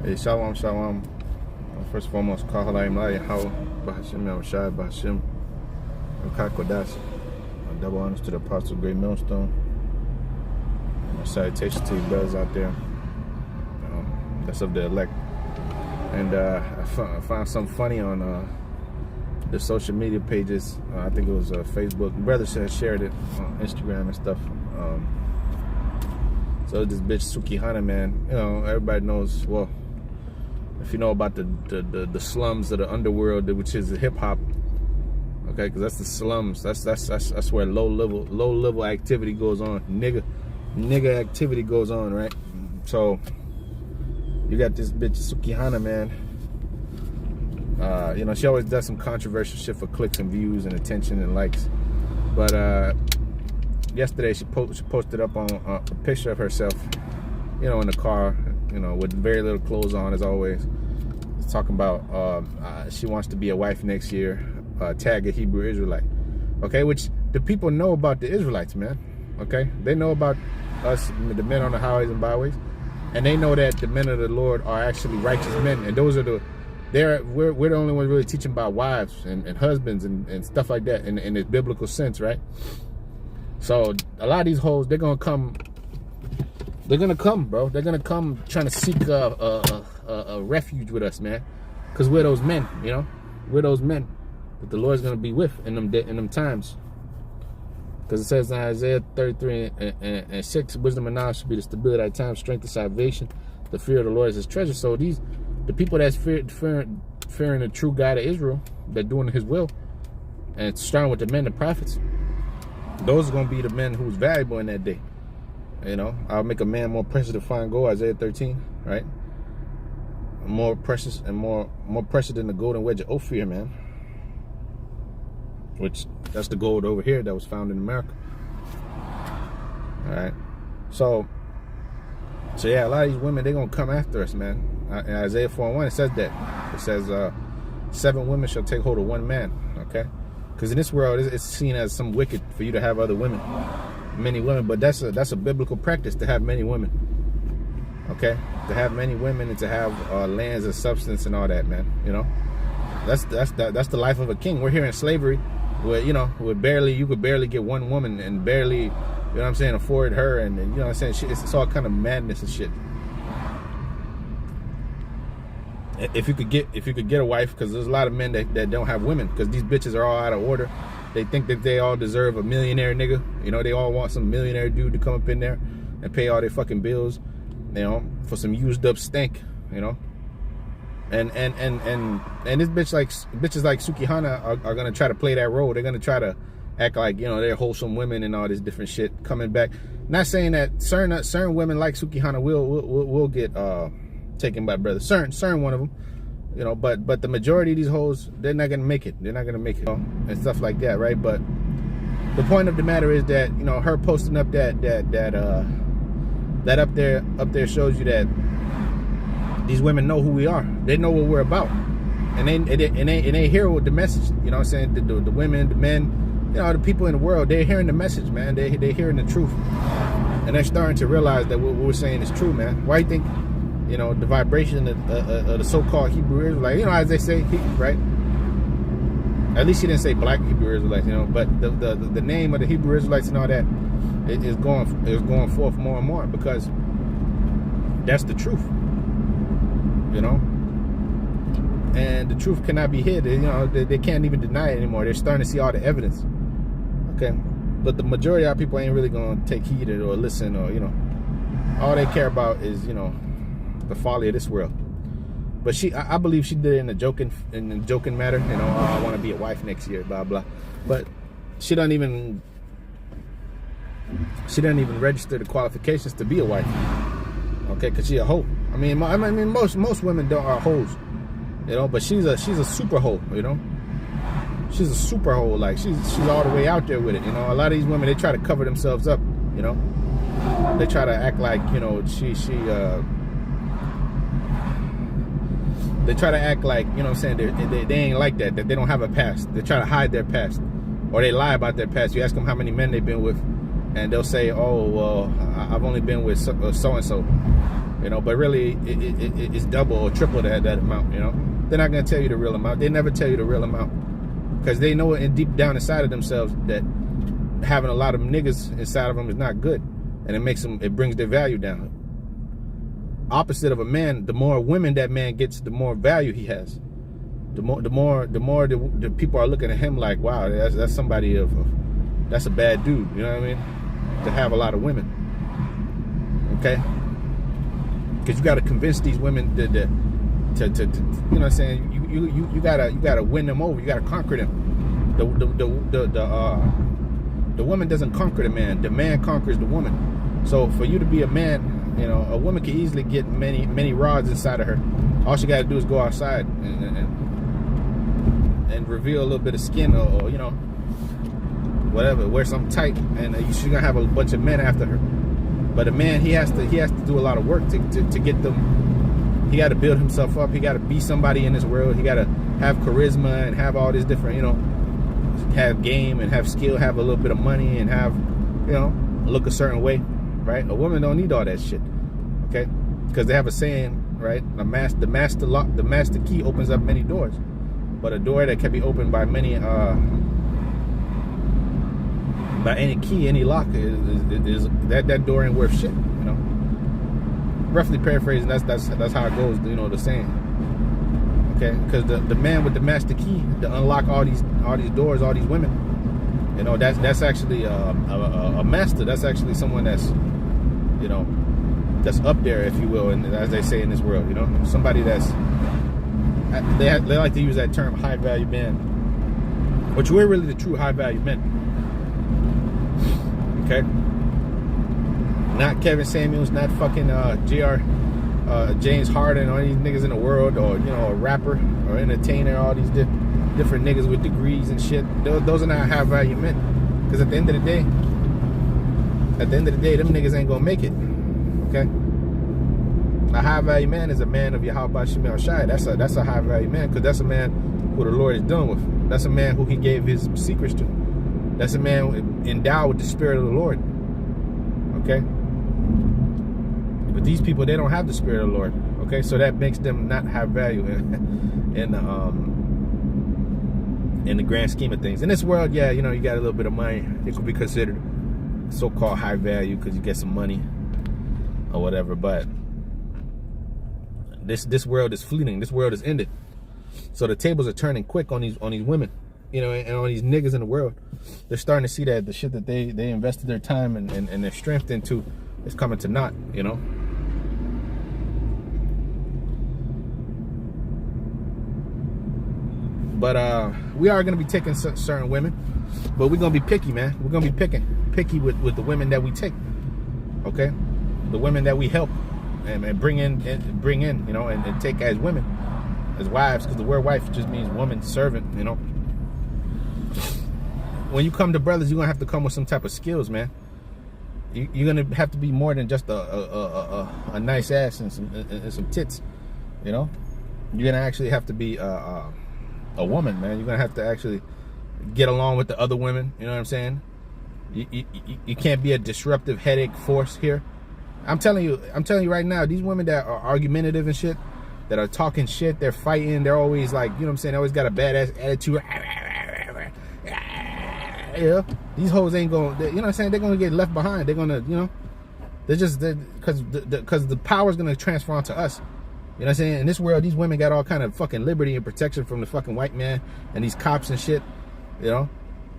Hey, shalom, shalom. First and foremost, Kahalaim Lai, How, Bahashim, Yahweh, Bahashim, Kakodas. Double honors to the Apostle Great Millstone. Salutations to you brothers out there. That's of the elect. And I found something funny on the social media pages. I think it was Facebook. Brothers shared it on Instagram and stuff. So this bitch Sukihana, man, you know, everybody knows, well, if you know about the slums of the underworld, which is the hip hop, okay, because that's the slums. That's where low level activity goes on. Nigga activity goes on, right? So you got this bitch Sukihana, man. You know, she always does some controversial shit for clicks and views and attention and likes. But yesterday she posted up on a picture of herself, you know, in the car, you know, with very little clothes on as always. It's talking about she wants to be a wife next year. Tag a Hebrew Israelite. Okay, which the people know about the Israelites, man. Okay, they know about us, the men on the highways and byways, and they know that the men of the Lord are actually righteous men, and those are we're the only ones really teaching about wives and husbands and stuff like that in this biblical sense, right? So a lot of these hoes, they're gonna come, bro. They're gonna come trying to seek a refuge with us, man, because we're those men, you know, we're those men that the Lord's gonna be with in them times. Because it says in Isaiah 33 and 6, wisdom and knowledge should be the stability of time, strength of salvation. The fear of the Lord is his treasure. So the people that's fearing the true God of Israel, that doing his will, and starting with the men, the prophets, those are going to be the men who's valuable in that day. You know, I'll make a man more precious to find gold, Isaiah 13, right? More precious and more precious than the golden wedge of Ophir, man. Which, that's the gold over here that was found in America. All right. So yeah, a lot of these women, they're going to come after us, man. In Isaiah 4:1, it says that. It says, 7 women shall take hold of one man, okay? Because in this world, it's seen as some wicked for you to have other women, many women. But that's a biblical practice to have many women, okay? To have many women and to have lands and substance and all that, man. You know, that's the life of a king. We're here in slavery, where, you know, you could barely get one woman and barely, you know what I'm saying, afford her, and you know what I'm saying, it's all kind of madness and shit. If you could get a wife, because there's a lot of men that don't have women, because these bitches are all out of order. They think that they all deserve a millionaire nigga. You know, they all want some millionaire dude to come up in there and pay all their fucking bills, you know, for some used up stank, you know. And this bitches like Sukihana are gonna try to play that role. They're gonna try to act like, you know, they're wholesome women and all this different shit coming back. Not saying that certain women like Sukihana will get taken by brothers. Certain one of them, you know. But the majority of these hoes, they're not gonna make it. They're not gonna make it, you know, and stuff like that, right? But the point of the matter is that, you know, her posting up that up there shows you that these women know who we are. They know what we're about, and they hear what the message. You know what I'm saying? The women, the men, you know, the people in the world, they're hearing the message, man. They're hearing the truth, and they're starting to realize that what we're saying is true, man. Why do you think, you know, the vibration of the so-called Hebrew Israelite, you know, as they say, right? At least he didn't say black Hebrew Israelites, you know, but the name of the Hebrew Israelites and all that is going forth more and more, because that's the truth. You know, and the truth cannot be hid. You know, they can't even deny it anymore. They're starting to see all the evidence. Okay, but the majority of our people ain't really gonna take heed or listen, or, you know, all they care about is, you know, the folly of this world. But I believe she did it in a joking matter. You know, oh, I want to be a wife next year, blah blah. But she doesn't even register the qualifications to be a wife. Okay, because she a hoe. I mean, most women are hoes, you know, but she's a super hoe, you know. She's a super hoe, like she's all the way out there with it, you know. A lot of these women, they try to cover themselves up, you know. They try to act like, you know, they try to act like, you know what I'm saying, they ain't like that they don't have a past. They try to hide their past, or they lie about their past. You ask them how many men they've been with, and they'll say, oh, well, I've only been with so-and-so. you know, but really it's double or triple that amount, you know. They're not going to tell you the real amount. They never tell you the real amount because they know it deep down inside of themselves that having a lot of niggas inside of them is not good, and it brings their value down. Opposite of a man, the more women that man gets, the more value he has. The more the people are looking at him like, wow, that's somebody that's a bad dude, you know what I mean? To have a lot of women, okay? Because you got to convince these women to you know what I'm saying? You gotta win them over. You gotta conquer them. The woman doesn't conquer the man conquers the woman. So for you to be a man, you know, a woman can easily get many rods inside of her. All she gotta do is go outside and reveal a little bit of skin, or you know, whatever, wear something tight, and she's gonna have a bunch of men after her. But a man, he has to do a lot of work to get them. He got to build himself up. He got to be somebody in this world. He got to have charisma and have all this different, you know, have game and have skill, have a little bit of money, and have, you know, look a certain way, right? A woman don't need all that shit, okay? Because they have a saying, right? The master key opens up many doors, but a door that can be opened by by any key, any lock, is that door ain't worth shit, you know. Roughly paraphrasing, that's how it goes, you know, the saying. Okay, because the man with the master key to unlock all these doors, all these women, you know, that's actually a master. That's actually someone that's, you know, that's up there, if you will, and as they say in this world, you know, somebody that's they like to use that term, high value man, which we're really the true high value men. Okay, not Kevin Samuels, not fucking James Harden, or any niggas in the world, or you know, a rapper or entertainer, all these different niggas with degrees and shit. Those are not high value men, because at the end of the day, them niggas ain't gonna make it. Okay, a high value man is a man of Yahweh Shemel Shai. That's a high value man, because that's a man who the Lord is done with. That's a man who He gave His secrets to. That's a man endowed with the Spirit of the Lord. Okay? But these people, they don't have the Spirit of the Lord. Okay? So that makes them not have value in the grand scheme of things. In this world, yeah, you know, you got a little bit of money. It could be considered so-called high value because you get some money or whatever. But this world is fleeting. This world is ended. So the tables are turning quick on these women. You know, and all these niggas in the world, they're starting to see that the shit that they invested their time and their strength into is coming to naught, you know. But we are going to be taking certain women, but we're going to be picky, man. We're going to be picky with the women that we take, okay? The women that we help and bring in, you know, and take as women, as wives, because the word wife just means woman, servant, you know. When you come to brothers, you're gonna have to come with some type of skills, man. You're gonna have to be more than just a nice ass and some tits, you know. You're gonna actually have to be a woman, man. You're gonna have to actually get along with the other women. You know what I'm saying? You can't be a disruptive headache force here. I'm telling you right now, these women that are argumentative and shit, that are talking shit, they're fighting, they're always like, you know what I'm saying, they always got a badass attitude. Yeah, these hoes ain't gonna, you know what I'm saying, they're gonna get left behind. They're gonna, you know, because the power's gonna transfer onto us. You know what I'm saying? In this world, these women got all kind of fucking liberty and protection from the fucking white man and these cops and shit. You know,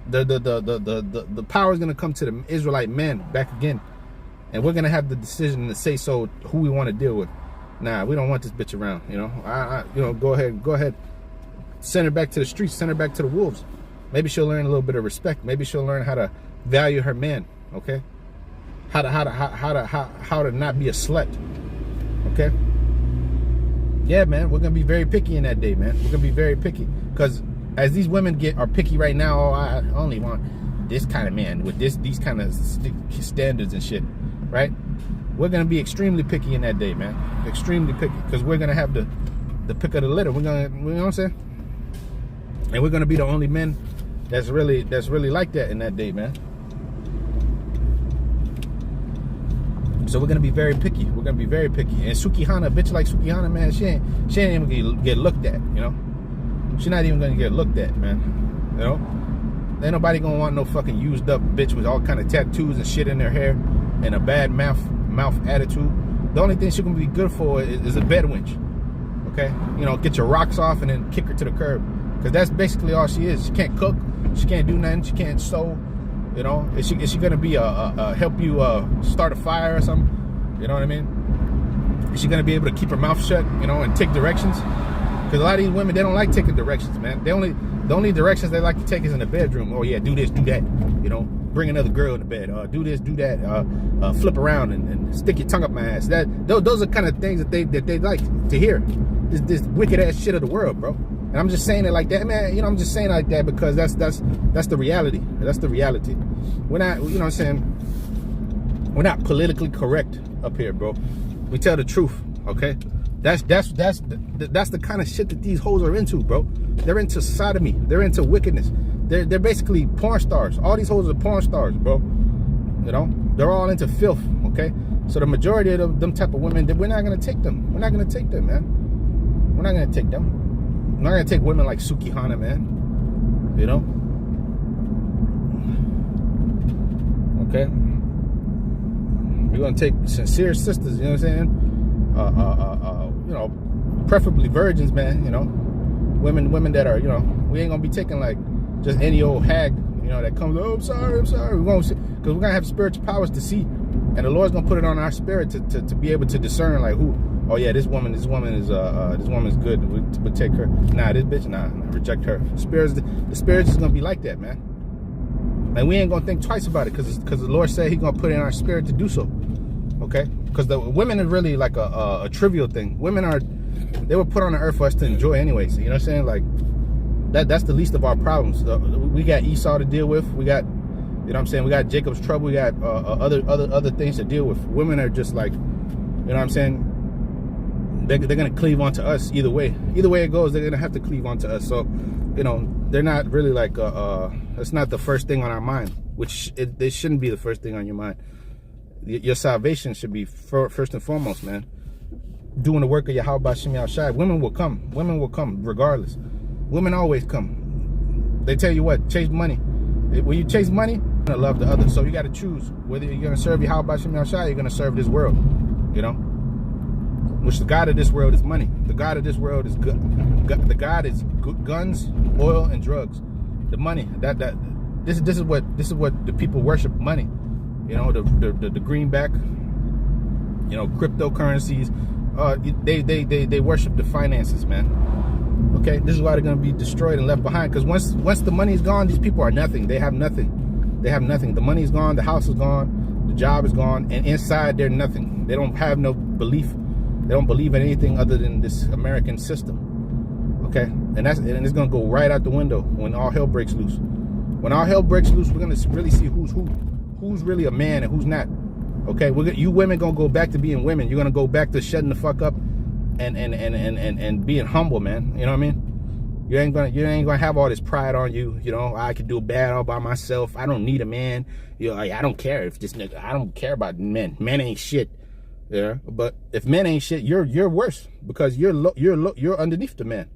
the power is gonna come to the Israelite men back again, and we're gonna have the decision to say so who we want to deal with. Nah, we don't want this bitch around. You know, you know, go ahead, send her back to the streets, send her back to the wolves. Maybe she'll learn a little bit of respect. Maybe she'll learn how to value her man. Okay, how to not be a slut. Okay. Yeah, man, we're gonna be very picky in that day, man. We're gonna be very picky, because as these women are picky right now, oh, I only want this kind of man with these kind of standards and shit, right? We're gonna be extremely picky in that day, man. Extremely picky, because we're gonna have the pick of the litter. We're gonna, you know what I'm saying? And we're gonna be the only men that's really like that in that day, man. So we're gonna be very picky. We're gonna be very picky. And Sukihana, a bitch like Sukihana, man, she ain't even gonna get looked at, you know? She's not even gonna get looked at, man. You know? Ain't nobody gonna want no fucking used up bitch with all kind of tattoos and shit in their hair and a bad mouth attitude. The only thing she's gonna be good for is a bed winch. Okay? You know, get your rocks off and then kick her to the curb. Because that's basically all she is. She can't cook. She can't do nothing. She can't sew. You know, is she gonna be help you start a fire or something? You know what I mean? Is she gonna be able to keep her mouth shut? You know, and take directions? Because a lot of these women, they don't like taking directions, man. The only directions they like to take is in the bedroom. Oh yeah, do this, do that. You know, bring another girl in the bed. Do this, do that. Flip around and stick your tongue up my ass. Those are kind of things that they like to hear. This wicked ass shit of the world, bro. And I'm just saying it like that, man. You know, I'm just saying it like that because that's the reality. That's the reality. We're not, you know what I'm saying? We're not politically correct up here, bro. We tell the truth, okay? That's the kind of shit that these hoes are into, bro. They're into sodomy. They're into wickedness. They're basically porn stars. All these hoes are porn stars, bro. You know, they're all into filth, okay? So the majority of them type of women, we're not gonna take them. We're not gonna take them, man. We're not gonna take them. I'm not gonna take women like Sukihana, man. You know? Okay? We're gonna take sincere sisters, you know what I'm saying? You know, preferably virgins, man, you know. Women that are, you know, we ain't gonna be taking like just any old hag, you know, that comes, oh, I'm sorry. We're gonna see, because we're gonna have spiritual powers to see. And the Lord's gonna put it on our spirit to be able to discern like who. Oh yeah, this woman is good. We'll take her. Nah, this bitch, nah, reject her. The spirit's just gonna be like that, man. And we ain't gonna think twice about it because the Lord said He's gonna put it in our spirit to do so. Okay? Because the women are really like a trivial thing. Women they were put on the earth for us to enjoy anyways. You know what I'm saying? Like that's the least of our problems. We got Esau to deal with. We got, you know what I'm saying? We got Jacob's trouble. We got other things to deal with. Women are just like, you know what I'm saying? They're gonna cleave onto us either way. Either way it goes, they're gonna have to cleave onto us. So, you know, they're not really like it's not the first thing on our mind, which they shouldn't be the first thing on your mind. Your salvation should be first and foremost, man. Doing the work of Yahweh Shem Shai. Women will come. Women will come regardless. Women always come. They tell you what, chase money. When you chase money, you're gonna love the other. So you got to choose whether you're gonna serve Yahweh Shem Shai or you're gonna serve this world. You know. Which the God of this world is money. The God of this world is good. The God is guns, oil, and drugs. The money. This is what the people worship. Money. You know, the greenback. You know, cryptocurrencies. They worship the finances, man. Okay, this is why they're gonna be destroyed and left behind. Because once the money is gone, these people are nothing. They have nothing. They have nothing. The money is gone. The house is gone. The job is gone. And inside, they're nothing. They don't have no belief. They don't believe in anything other than this American system. Okay? And it's gonna go right out the window when all hell breaks loose. When all hell breaks loose, we're gonna really see who's really a man and who's not. Okay? You women gonna go back to being women. You're gonna go back to shutting the fuck up and being humble, man. You know what I mean? You ain't gonna have all this pride on you. You know, I can do bad all by myself. I don't need a man. You know, I don't care if this nigga. I don't care about men. Men ain't shit. Yeah, but if men ain't shit, you're worse because you're underneath the man.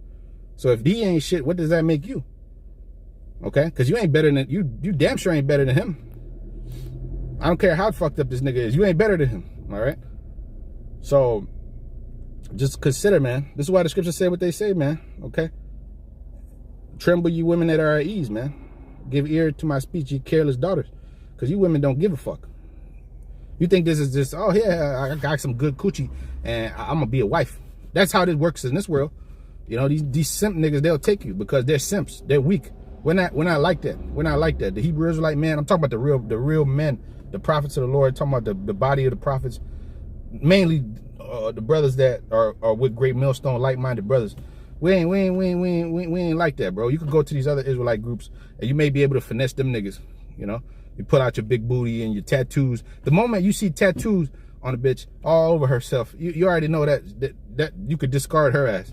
So if he ain't shit, what does that make you? Okay, because you ain't better than you damn sure ain't better than him. I don't care how fucked up this nigga is. You ain't better than him. All right. So just consider, man. This is why the scriptures say what they say, man. Okay. Tremble, you women that are at ease, man. Give ear to my speech, you careless daughters, because you women don't give a fuck. You think this is just, oh yeah, I got some good coochie and I'm gonna be a wife. That's how this works in this world. You know, these simp niggas, they'll take you because they're simps. They're weak. We're not like that. We're not like that. The Hebrew Israelite man, I'm talking about the real men, the prophets of the Lord, talking about the body of the prophets, mainly the brothers that are with Great Millstone, like-minded brothers. We ain't like that, bro. You can go to these other Israelite groups and you may be able to finesse them niggas, you know. You pull out your big booty and your tattoos. The moment you see tattoos on a bitch all over herself, you already know that you could discard her ass.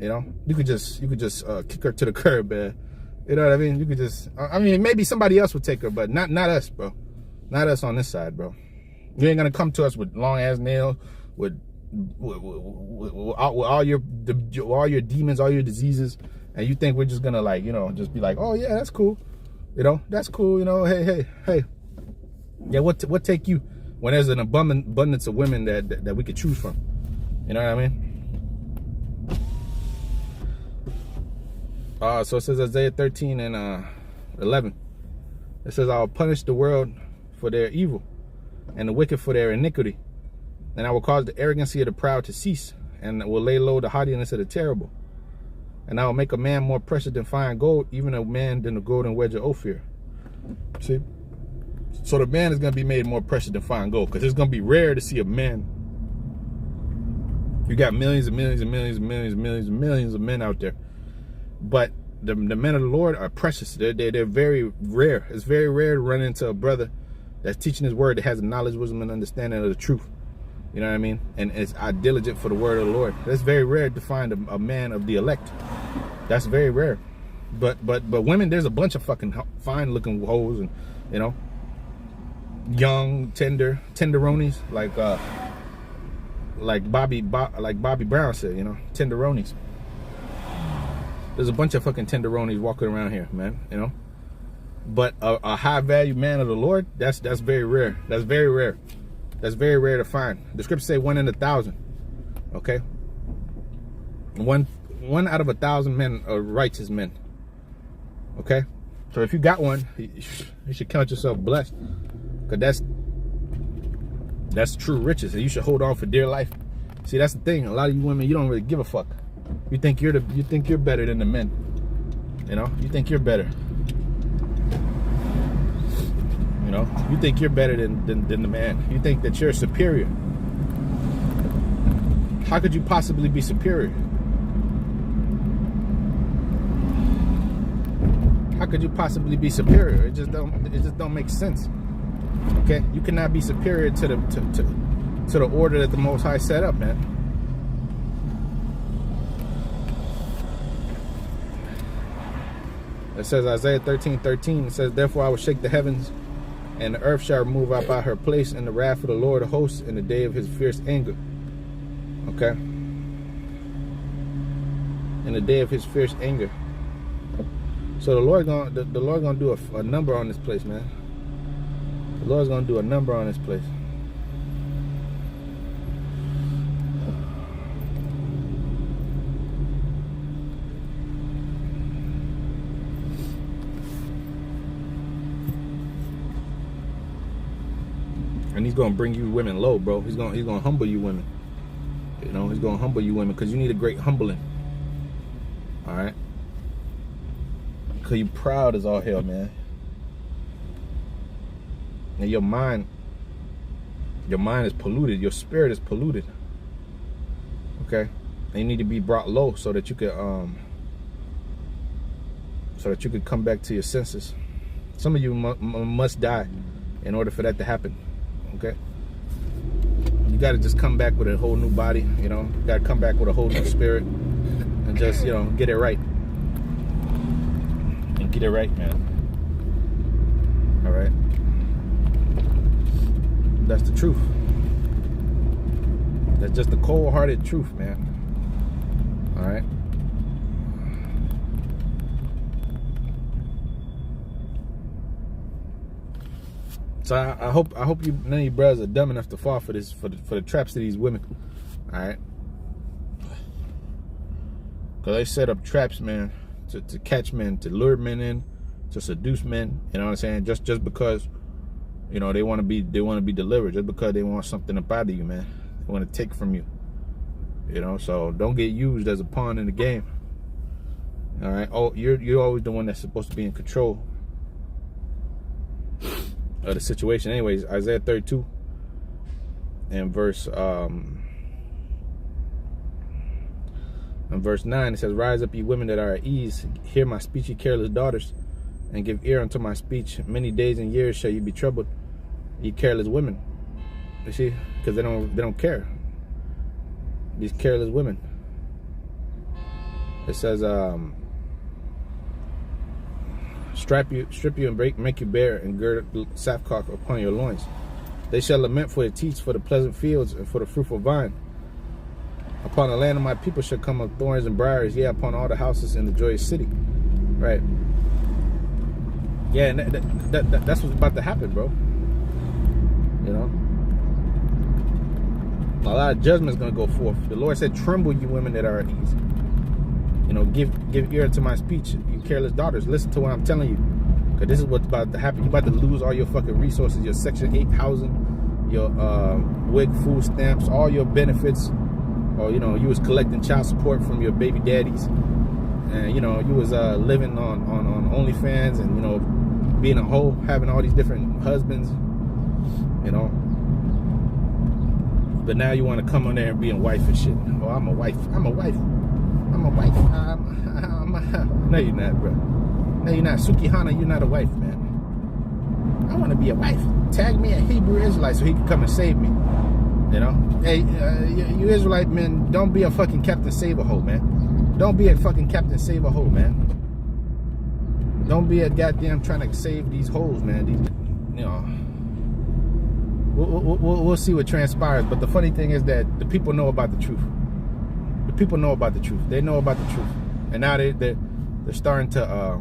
You know, you could just kick her to the curb, man. You know what I mean? You could just, I mean, maybe somebody else would take her, but not us, bro. Not us on this side, bro. You ain't gonna come to us with long ass nails, with all your demons, all your diseases, and you think we're just gonna, like, you know, just be like, oh yeah, that's cool, you know, that's cool, you know, hey, yeah, what take you when there's an abundance of women that we could choose from, you know what I mean? So it says Isaiah 13 and 11. It says, I will punish the world for their evil and the wicked for their iniquity. And I will cause the arrogancy of the proud to cease, and will lay low the haughtiness of the terrible. And I will make a man more precious than fine gold, even a man than the golden wedge of Ophir. See? So the man is going to be made more precious than fine gold, because it's going to be rare to see a man. You got millions and millions and millions and millions and millions and millions of men out there. But the men of the Lord are precious. They're very rare. It's very rare to run into a brother that's teaching his word, that has the knowledge, wisdom, and understanding of the truth. You know what I mean? And it's diligent for the word of the Lord. It's very rare to find a man of the elect. That's very rare. But women, there's a bunch of fucking fine looking hoes, and, you know, young, tenderonis, like Bobby Brown said, you know, tenderonis. There's a bunch of fucking tenderonis walking around here, man, you know. But a high value man of the Lord, that's very rare. That's very rare. That's very rare to find. The scriptures say 1 in 1,000. Okay? One out of 1,000 men are righteous men. Okay? So if you got one, you should count yourself blessed. Because that's true riches, and you should hold on for dear life. See, that's the thing. A lot of you women, you don't really give a fuck. You think you're better than the men. You know? You think you're better. You know, you think you're better than the man. You think that you're superior. How could you possibly be superior? How could you possibly be superior? It just don't make sense. Okay, you cannot be superior to the order that the Most High set up, man. It says Isaiah 13:13. It says, therefore I will shake the heavens, and the earth shall remove out by her place in the wrath of the Lord of hosts in the day of his fierce anger. Okay? In the day of his fierce anger. So the Lord gonna do a number on this place, man. The Lord's gonna do a number on this place. And he's gonna bring you women low, bro. He's gonna humble you women. You know, he's gonna humble you women, because you need a great humbling. All right. Because you're proud as all hell, man. And your mind is polluted. Your spirit is polluted. Okay. And you need to be brought low so that you could come back to your senses. Some of you must die in order for that to happen. Okay, you got to just come back with a whole new body. You know, you got to come back with a whole new spirit, and just, you know, get it right. And get it right, man. All right, that's the truth. That's just the cold-hearted truth, man. All right. So I hope none of you brothers are dumb enough to fall for this, for the traps of these women. All right, because they set up traps, man, to catch men, to lure men in, to seduce men. You know what I'm saying? Just because, you know, they want to be delivered, just because they want something up out of you, man. They want to take from you. You know, so don't get used as a pawn in the game. All right. Oh, you're always the one that's supposed to be in control of the situation. Anyways, Isaiah 32 and verse 9, it says, rise up, ye women that are at ease, hear my speech, ye careless daughters, and give ear unto my speech. Many days and years shall you be troubled, ye careless women. You see, because they don't care. These careless women. It says, strip you and make you bare, and gird sackcloth upon your loins. They shall lament for the teats, for the pleasant fields, and for the fruitful vine. Upon the land of my people shall come up thorns and briars, yeah, upon all the houses in the joyous city. Right. Yeah, and that's what's about to happen, bro. You know? A lot of judgment's going to go forth. The Lord said, tremble, you women that are at ease. You know, give ear to my speech, you careless daughters. Listen to what I'm telling you. Because this is what's about to happen. You're about to lose all your fucking resources, your Section 8 housing, your WIC food stamps, all your benefits. Or, you know, you was collecting child support from your baby daddies. And, you know, you was living on OnlyFans and, you know, being a hoe, having all these different husbands, you know. But now you want to come on there and be a wife and shit. Oh, I'm a wife. I'm a wife. I'm a wife. No, you're not, bro. No, you're not. Sukihana, you're not a wife, man. I want to be a wife. Tag me a Hebrew Israelite so he can come and save me. You know? Hey, you Israelite men, don't be a fucking Captain Save-A-Hoe, man. Don't be a fucking Captain Save-A-Hoe, man. Don't be a goddamn trying to save these hoes, man. These, you know. We'll see what transpires. But the funny thing is that the people know about the truth. The people know about the truth. They know about the truth. And now they're starting to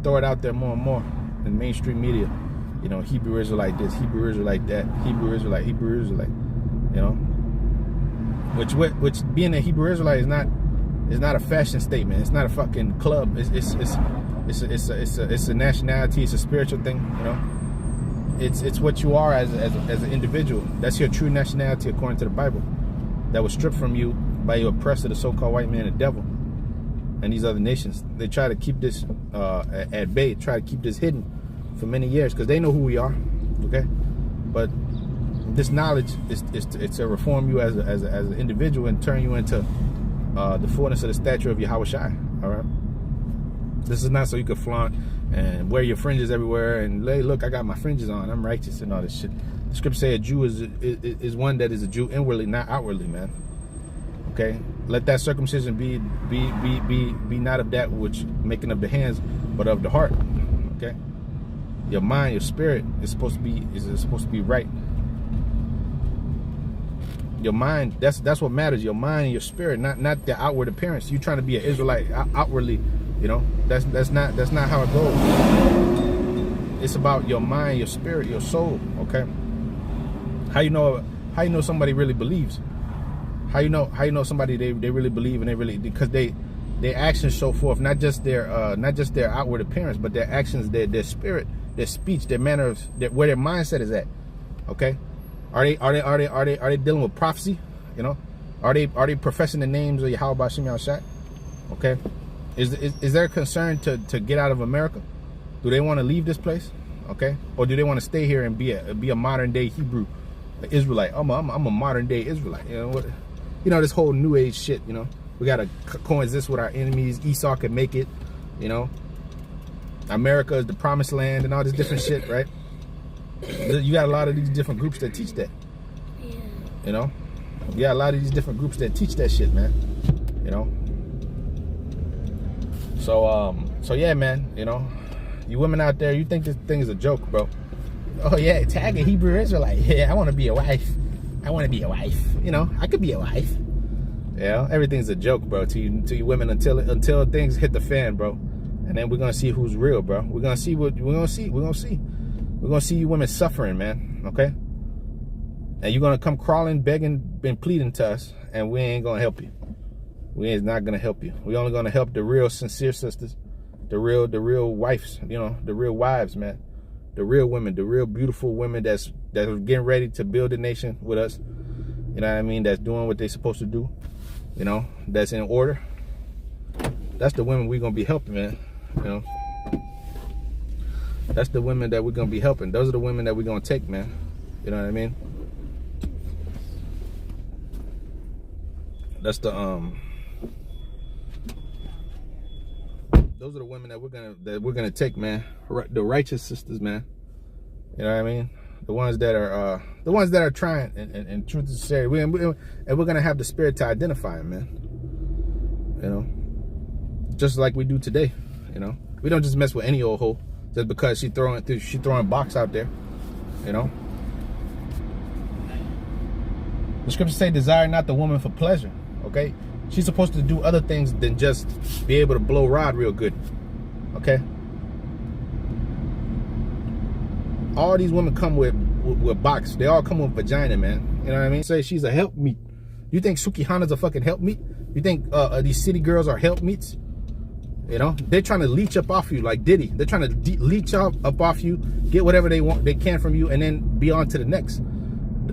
throw it out there more and more in mainstream media. You know, Hebrew Israelite this, Hebrew Israelite that, Hebrew Israelite, Hebrew Israelite. You know, which being a Hebrew Israelite is not a fashion statement. It's not a fucking club. It's a nationality. It's a spiritual thing. You know, it's what you are as an individual. That's your true nationality according to the Bible. That was stripped from you by your oppressor, the so-called white man, the devil, and these other nations. They try to keep this at bay. Try to keep this hidden for many years because they know who we are. Okay, but this knowledge is to reform you as an individual and turn you into the fullness of the stature of Yahweh Shai. All right. This is not so you can flaunt and wear your fringes everywhere and hey, look, I got my fringes on. I'm righteous and all this shit. The scripture say a Jew is one that is a Jew inwardly, not outwardly, man. Okay. Let that circumcision be not of that which making of the hands, but of the heart. Okay. Your mind, your spirit is supposed to be right. Your mind, that's what matters. Your mind and your spirit, not the outward appearance. You trying to be an Israelite outwardly, you know. That's not how it goes. It's about your mind, your spirit, your soul. Okay. How you know somebody really believes? How you know somebody they really believe and they really, because their actions show forth not just their outward appearance, but their actions, their spirit, their speech, their manner of where their mindset is at. Okay. Are they dealing with prophecy? You know, are they professing the names of Yahweh Bashim Yahshai? Okay, is there a concern to get out of America? Do they want to leave this place? Okay, or do they want to stay here and be a modern day Hebrew Israelite? I'm a modern day Israelite. You know what? You know, this whole new age shit. You know, we gotta coexist with our enemies. Esau can make it. You know, America is the promised land and all this different shit, right? You got a lot of these different groups that teach that. Yeah. You know? You got a lot of these different groups that teach that shit, man. You know? So yeah, man, you know, you women out there, you think this thing is a joke, bro. Oh yeah, tag a Hebrew Israelite. Yeah, I want to be a wife. I want to be a wife. You know, I could be a wife. Yeah, everything's a joke, bro, to you women until things hit the fan, bro. And then we're gonna see who's real, bro. We're gonna see. We're gonna see you women suffering, man, okay? And you're going to come crawling, begging, and pleading to us, and we ain't going to help you. We ain't not going to help you. We're only going to help the real sincere sisters, the real wives, you know, the real wives, man. The real women, the real beautiful women that's getting ready to build a nation with us. You know what I mean? That's doing what they're supposed to do, you know, that's in order. That's the women we're going to be helping, man, you know. That's the women that we're going to be helping. Those are the women that we're going to take, man. You know what I mean? That's the those are the women that we're gonna take, man. The righteous sisters, man. You know what I mean? The ones that are trying and truth is necessary. And we're gonna have the spirit to identify them, man. You know, just like we do today. You know, we don't just mess with any old hoe just because she throwing box out there. You know, The scriptures say, desire not the woman for pleasure. Okay? She's supposed to do other things than just be able to blow rod real good. Okay? All these women come with box. They all come with vagina, man. You know what I mean? Say she's a helpmeet. You think Sukihana's a fucking helpmeet? You think these city girls are helpmeets? You know, they're trying to leech up off you like Diddy. They're trying to leech up off you, get whatever they want, they can from you, and then be on to the next.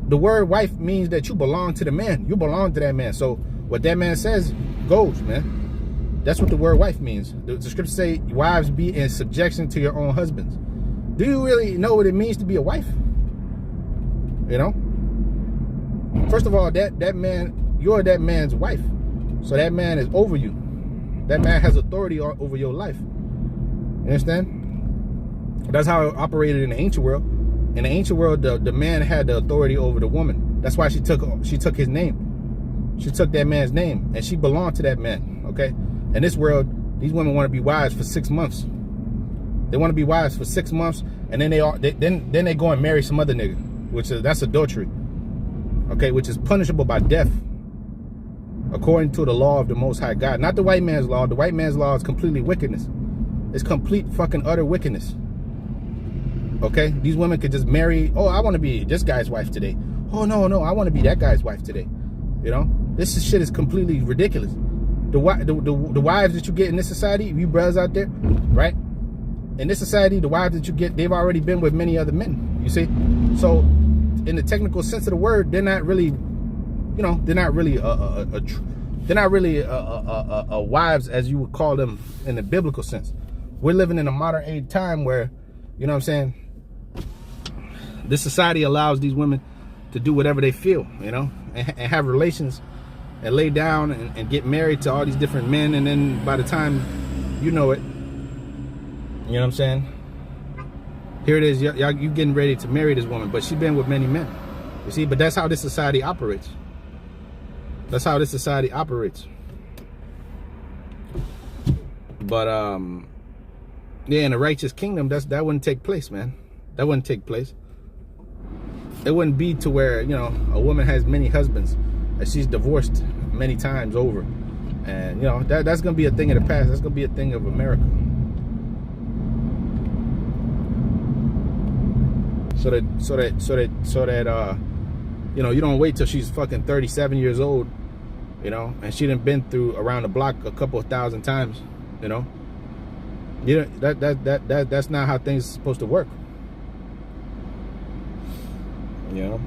The word wife means that you belong to the man. You belong to that man. So what that man says goes, man. That's what the word wife means. The scriptures say, wives, be in subjection to your own husbands. Do you really know what it means to be a wife? You know? First of all, that man, you're that man's wife. So that man is over you. That man has authority over your life. You understand? That's how it operated in the ancient world. In the ancient world, the man had the authority over the woman. That's why she took his name. She took that man's name, and she belonged to that man. Okay? In this world, these women want to be wives for 6 months. They want to be wives for 6 months, and then they go and marry some other nigga, that's adultery. Okay, which is punishable by death, according to the law of the Most High God. Not the white man's law. The white man's law is completely wickedness. It's complete fucking utter wickedness. Okay? These women could just marry, oh, I want to be this guy's wife today. Oh, no, I want to be that guy's wife today. You know? This shit is completely ridiculous. The wives that you get in this society, you brothers out there, right? In this society, the wives that you get, they've already been with many other men. You see? So, in the technical sense of the word, they're not really, you know, they're not really wives as you would call them in the biblical sense. We're living in a modern age time where, you know what I'm saying, this society allows these women to do whatever they feel, you know, and have relations and lay down and get married to all these different men, and then by the time you know it, you know what I'm saying, here it is, you getting ready to marry this woman, but she's been with many men. You see, but that's how this society operates. That's how this society operates. But yeah, in a righteous kingdom, that wouldn't take place, man. That wouldn't take place. It wouldn't be to where, you know, a woman has many husbands and she's divorced many times over. And, you know, that's gonna be a thing of the past. That's gonna be a thing of America. So that you know, you don't wait till she's fucking 37 years old, you know, and she done been through around the block a couple of thousand times, you know. You know, that's not how things are supposed to work. You know.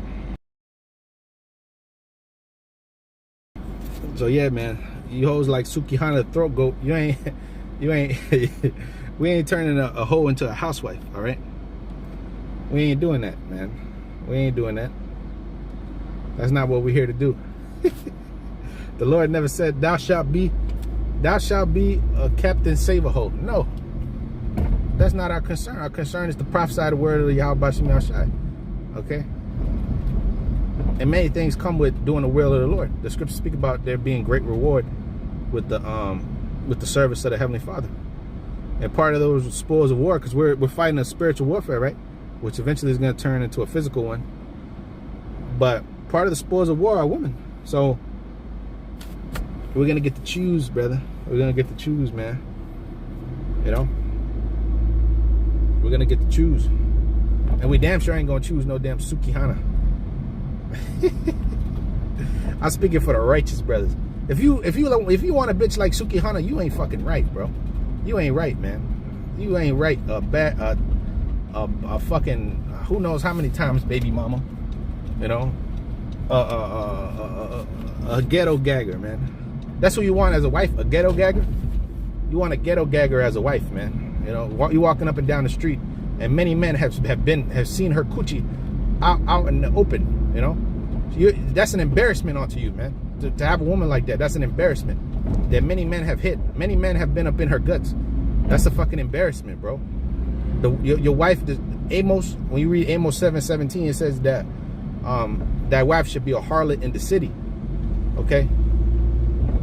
So yeah, man, you hoes like Sukihana throat goat, you ain't we ain't turning a hoe into a housewife, all right? We ain't doing that, man. We ain't doing that. That's not what we're here to do. The Lord never said, thou shalt be a captain save a hoe. No. That's not our concern. Our concern is to prophesy the word of Yahweh Shem Yahshai. Okay? And many things come with doing the will of the Lord. The scriptures speak about there being great reward with the service of the Heavenly Father. And part of those spoils of war, because we're fighting a spiritual warfare, right? Which eventually is going to turn into a physical one. But part of the spoils of war are women. So we're going to get to choose, brother. We're going to get to choose, man. You know? We're going to get to choose. And we damn sure ain't going to choose no damn Sukihana. I'm speaking for the righteous brothers. If you want a bitch like Sukihana, you ain't fucking right, bro. You ain't right, man. You ain't right. A fucking who knows how many times baby mama, you know, a ghetto gagger, man. That's what you want as a wife, a ghetto gagger. You want a ghetto gagger as a wife, man. You know, you walking up and down the street, and many men have seen her coochie out in the open. You know, that's an embarrassment onto you, man. To have a woman like that, that's an embarrassment that many men have hit. Many men have been up in her guts. That's a fucking embarrassment, bro. Your wife, Amos, when you read Amos 7:17, it says that that wife should be a harlot in the city. Okay,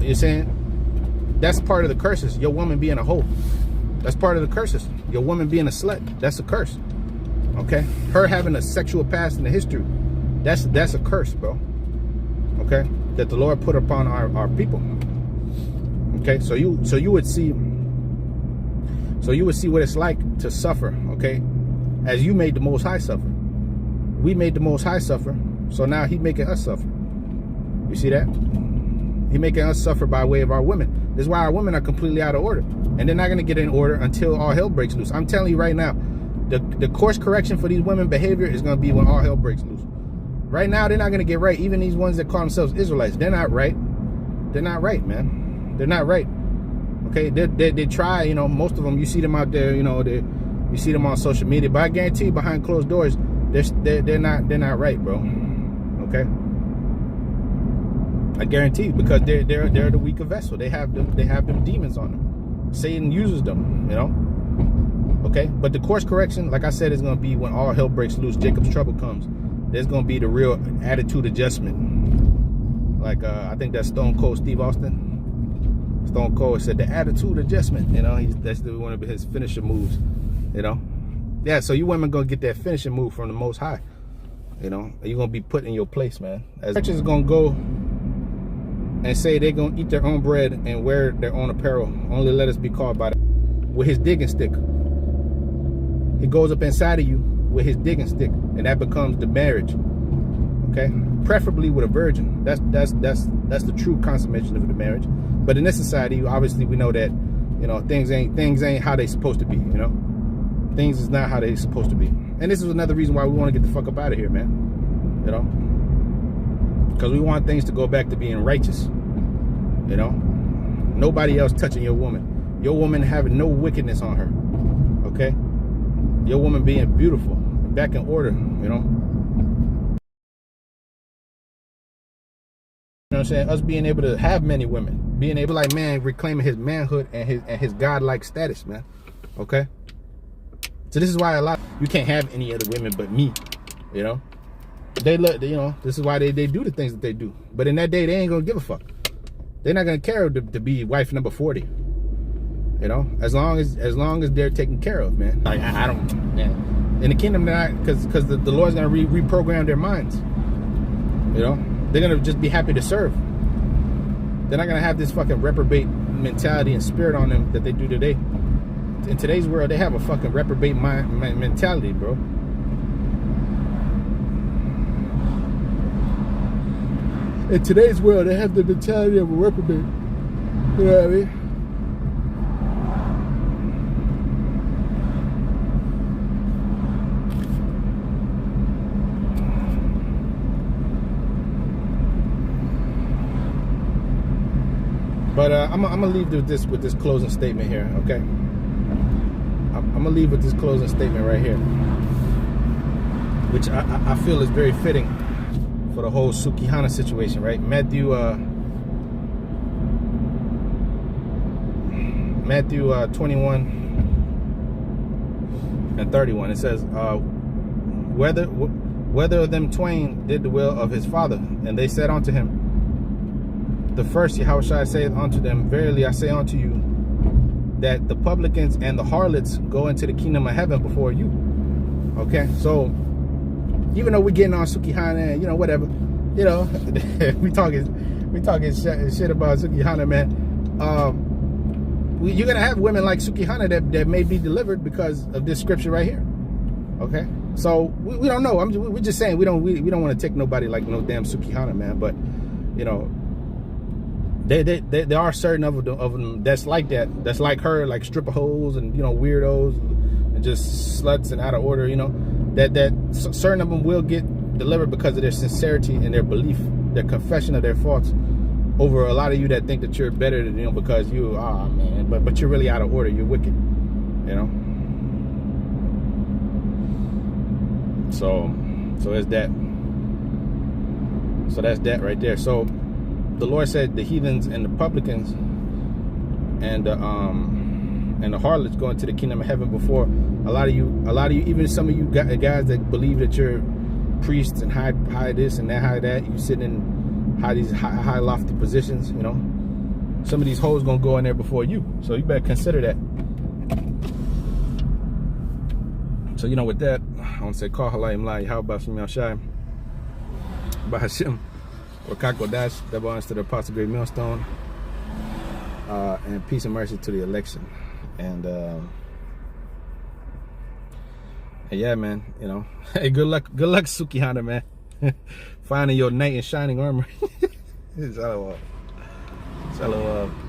you're saying that's part of the curses. Your woman being a hoe, that's part of the curses. Your woman being a slut, that's a curse. Okay, her having a sexual past in the history, that's a curse, bro. okay, that the Lord put upon our people. Okay, so you would see what it's like to suffer, okay, as you made the Most High suffer. We made the Most High suffer, so now he making us suffer. You see that? He making us suffer by way of our women. This is why our women are completely out of order, and they're not going to get in order until all hell breaks loose. I'm telling you right now, the course correction for these women behavior is going to be when all hell breaks loose. Right now, they're not going to get right. Even these ones that call themselves Israelites, they're not right. They're not right, man. They're not right. Okay, they try, you know, most of them, you see them out there, you know, you see them on social media, but I guarantee you behind closed doors, they're not right, bro. Okay, I guarantee you, because they're the weaker vessel. They have them demons on them. Satan uses them, you know. Okay, but the course correction, like I said, is going to be when all hell breaks loose. Jacob's trouble comes. There's going to be the real attitude adjustment. Like I think that's Stone Cold Steve Austin. Stone Cold said the attitude adjustment. You know, that's one of his finishing moves. You know, yeah. So you women gonna get that finishing move from the Most High. You know, you're gonna be put in your place, man. As churches gonna go and say they're gonna eat their own bread and wear their own apparel. Only let us be called by that. With his digging stick. He goes up inside of you with his digging stick, and that becomes the marriage. Okay, preferably with a virgin. That's the true consummation of the marriage. But in this society, obviously, we know that, you know, things ain't how they supposed to be. You know, things is not how they supposed to be. And this is another reason why we want to get the fuck up out of here, man. You know, because we want things to go back to being righteous. You know, nobody else touching your woman. Your woman having no wickedness on her. Okay, your woman being beautiful, back in order. You know. You know what I'm saying? Us being able to have many women, being able, like, man, reclaiming his manhood and his godlike status, man. Okay. So this is why you can't have any other women but me. You know, you know, this is why they do the things that they do. But in that day, they ain't gonna give a fuck. They're not gonna care to be wife number 40. You know, as long as they're taken care of, man. Like I don't, man. In the kingdom, because the Lord's gonna reprogram their minds. You know. They're going to just be happy to serve. They're not going to have this fucking reprobate mentality and spirit on them that they do today. In today's world, they have a fucking reprobate mentality, bro. In today's world, they have the mentality of a reprobate. You know what I mean? But I'm gonna leave with this closing statement here, okay? I'm gonna leave with this closing statement right here, which I feel is very fitting for the whole Sukihana situation, right? Matthew 21 and 31. It says, whether of them twain did the will of his father, and they said unto him, the first Yahushua saith unto them, verily I say unto you, that the publicans and the harlots go into the kingdom of heaven before you. Okay, so even though we're getting on Sukihana and, you know, whatever, you know, we talking shit about Sukihana, man. You're gonna have women like Sukihana that may be delivered because of this scripture right here. Okay, so we don't know. We're just saying we don't want to take nobody like no damn Sukihana, man. But you know. There are certain of them that's like that. That's like her, like stripper hoes and, you know, weirdos and just sluts and out of order. You know, that certain of them will get delivered because of their sincerity and their belief, their confession of their faults. Over a lot of you that think that you're better than, you know, because you, man, but you're really out of order. You're wicked. You know. So it's that. So that's that right there. So. The Lord said the heathens and the publicans and the harlots go into the kingdom of heaven before a lot of you, even some of you guys that believe that you're priests and high this and that, high that, you sit in high lofty positions, you know. Some of these hoes gonna go in there before you, so you better consider that. So, you know, with that, I want to say, call halayim lai, how about some Yashai, Bahashim. Wakako Dash, double honors to the Apostle Great Millstone, and peace and mercy to the election. And yeah, man, you know, hey, good luck, Sukihana, man, finding your knight in shining armor. Shalom.